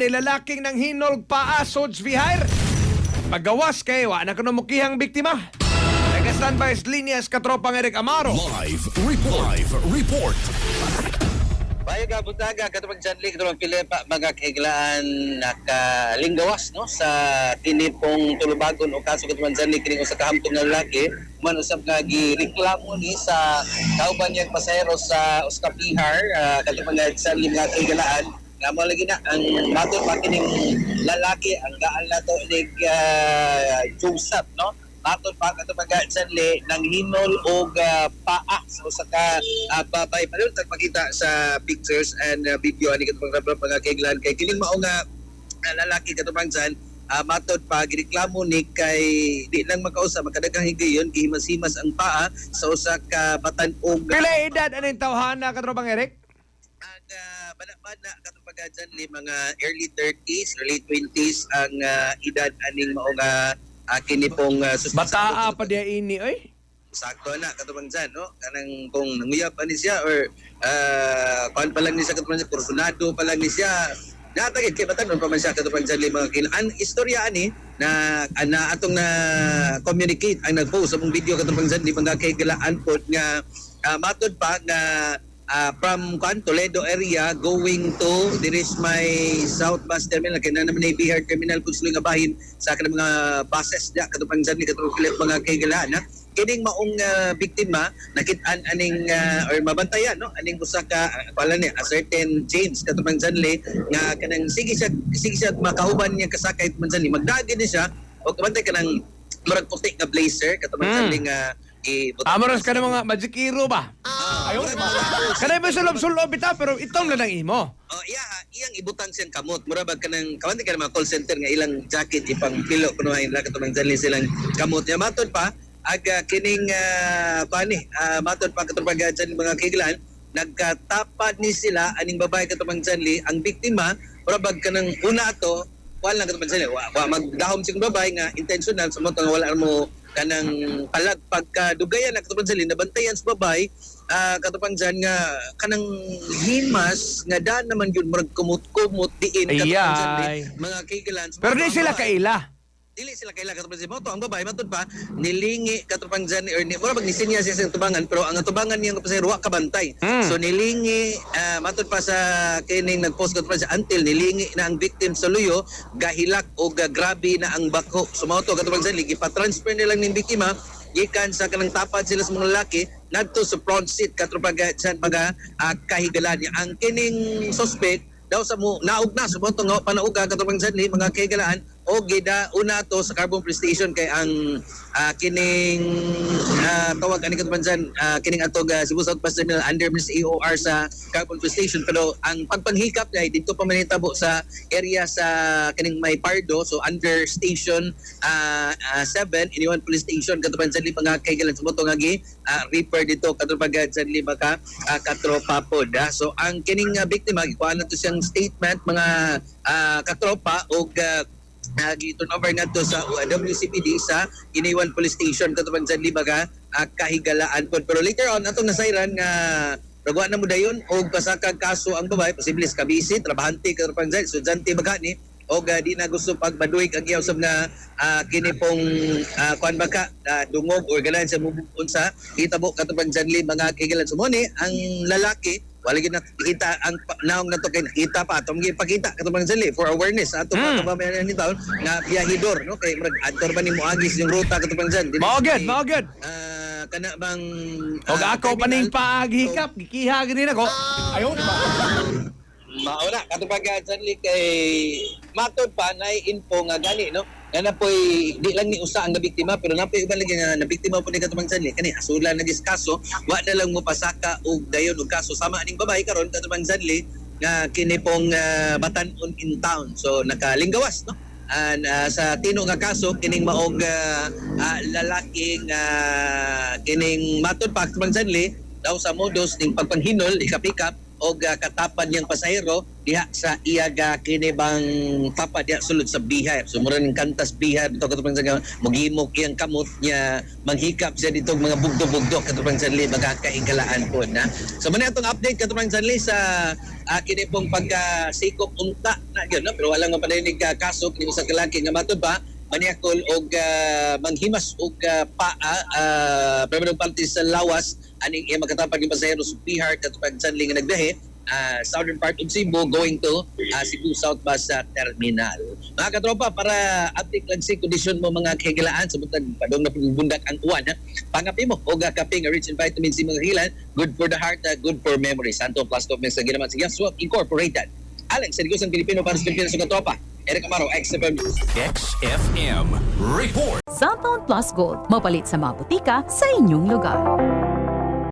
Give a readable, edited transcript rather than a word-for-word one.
Lalaking nang hinog paa Sods Vihar. Paggawas kay wa na kuno mukihang biktima. Nag-standby sa linyas katropang Eric Amaro. Live report. Bayo ka butaga katupag Janli katupag Pilepa mga kaiglaan nakalinggawas no sa kinipong tulubagon o kaso katupag Janli kining usa ka hamtong nga lalaki man usab nga gireklamo ni sa kauban niyang pasahero sa Oscapihar katupag Janli mga kaiglaan nga mo lagi na ang matud pa kining lalaki ang gaan nato nig Joseph no matod pa katupag Janli nang hinol og paa so sa ka babay pa rin magpakita sa pictures and video ani katupag mga kaiglan kay kining mao nga lalaki katupag Jan matod pa gireklamo ni kay di lang makausa makadagang higayon gihimas-himas ang paa sa usa ka batan-og Pila edad aning tawhana katropang Eric? Bana katupag Janli mga early 30s, early 20s ang edad aning mao nga kini pong Bataa pa dia ini oy. sakto na katupang Jan no kanang kung nanguyap pa ni siya or kuan pa lang ni siya katupang kursunado pa lang ni siya natagid kay batanon pa man siya katupang Jan mga kilaan istorya ani na atong na communicate ang nag-post sa mong video katupang Jan di mga kaigalaan pod nga matod pa nga from Toledo area going to there is my South Bus Terminal kaya naman na Bihar Terminal kung sila nga bahin sa kanang mga buses diya katupang Jan ni katupang Philip mga kaigalaan na kining maong biktima nakit-an aning or mabantayan no aning usa ka pala ni a certain James katupang Janli nga kanang sige siya makauban niya kasakay man Janli magdagi ni siya o kabantay kanang murag puti nga blazer katupang Janli nga Amaras ka ng mga magic hero ba? Ayaw ba? Kanay ba sulob-sulob bitaw pero itong lang imo. Iyang ibutang siyang kamot. Murabag ka ng kabantay ka ng mga call center nga ilang jacket ipang pilo kuno ay katupang Janli silang kamot. Ya matod pa kining matod pa katupag Janli mga kiglan nagkatapad ni sila aning babae katupang Janli ang biktima murabag ka ng una ato wala lang katupang Janli wa magdahom sing babae nga intentional sa mo nga wala mo kanang palag pagkadugayan na katupang Janli nabantayan sa babae katupang Jan nga kanang himas nga daan naman yun murag kumot-kumot diin katupang Janli mga kaigalan pero di sila kaila. Dili sila kaila katupang Jan mo ang babae matod pa nilingi katupang Jan or murag nisinya siya sa tubangan pero ang tubangan niya pasahero wa kabantay so nilingi matod pa sa kining nagpost katupang Jan until nilingi na ang victim sa luyo gahilak o grabe na ang bako so mao to katupang Jan ipa-transfer nilang ning biktima gikan sa kanang tapad sila sa mga lalaki ngadto sa front seat katupag Jan mga kahigalan niya ang kining suspect daw sa mo naug na so moto nga panauga katupang Janli mga kahigalaan o gida una to sa Carbon Police Station kay ang kining tawag ani katupang Jan kining atog Cebu South Bus Terminal under Miss AOR sa Carbon Police Station pero ang pagpanghikap ay dito pa manitabo sa area sa kining may Pardo so under station 7 iniwan police station katupang Janli mga kahigalan so moto nga gi repair dito katupag Janli mga katropa pod so ang kining biktima ikuha na to siyang statement mga katropa og gi-turn over na to sa WCPD sa Iniwan Police Station katupang Janli mga kahigalaan pod pero later on atong nasayran nga ragwa na mo dayon og pasakag kaso ang babae posible sa kabisi trabahante katupang Janli so Janti baga ni og di na gusto pagbaduig ang iyaw sab nga kini pong kuan baka dungog or ganan sa mubukon sa hitabo katupang Janli mga kahigalan so mo ni ang lalaki wala gid nakita ang naong nato kay nakita pa atong gipakita katupang Janli for awareness ato pa kababayan ni taon nga biyahidor no kay murag adtor ba ni moagis yung ruta katupang Jan Mao gud kana bang og ako paning paghikap gikiha gini nako ayaw ba mauna katupag Janli kay matod pa na info nga gani no nga napoy di lang ni usa ang nabiktima pero napoy uban lagi nga nabiktima po ni katupang Janli kani asulan na gis kaso wa na lang mo pasaka og dayon og kaso sama aning babae karon katupang Janli nga kini pong batan-on in town so nakalinggawas no and sa tino nga kaso kining maog lalaking kining matod pa katupang Janli daw sa modus ning pagpanghinol ikapikap og katapad niyang pasahero diha sa iyaga kini bang tapa diha sulod sa Bihar. So mura ning kantas Bihar dito katupang sa mogimok iyang kamot niya manghikap siya dito mga bugdo-bugdo katupang sa magkakainggalaan po na. So man atong update katupang sa sa kini pong pagkasikop unta na gyud no, pero wala nga paninig kaso kini usa ka lalaki nga matud ba maniakol og manghimas og paa permanent party sa lawas aning makatapag yung pasahero sa Bihar katupag sanling nga nagdahi southern part of Cebu going to Cebu South Bus Terminal. Mga katropa, para update lang si kondisyon mo mga kahigalaan sa butang padong na pagbundak ang uwan. Pangapi mo, og kaping rich in vitamin C mga hilan, good for the heart, good for memory. Santo Plus Top sa ginaman sa Yaswap Incorporated. Alang sa Negosang Pilipino para sa Pilipinas sa katropa. Eric Amaro, XFM. XFM Report. Cellphone Plus Gold. Mapalit sa mga butika sa inyong lugar.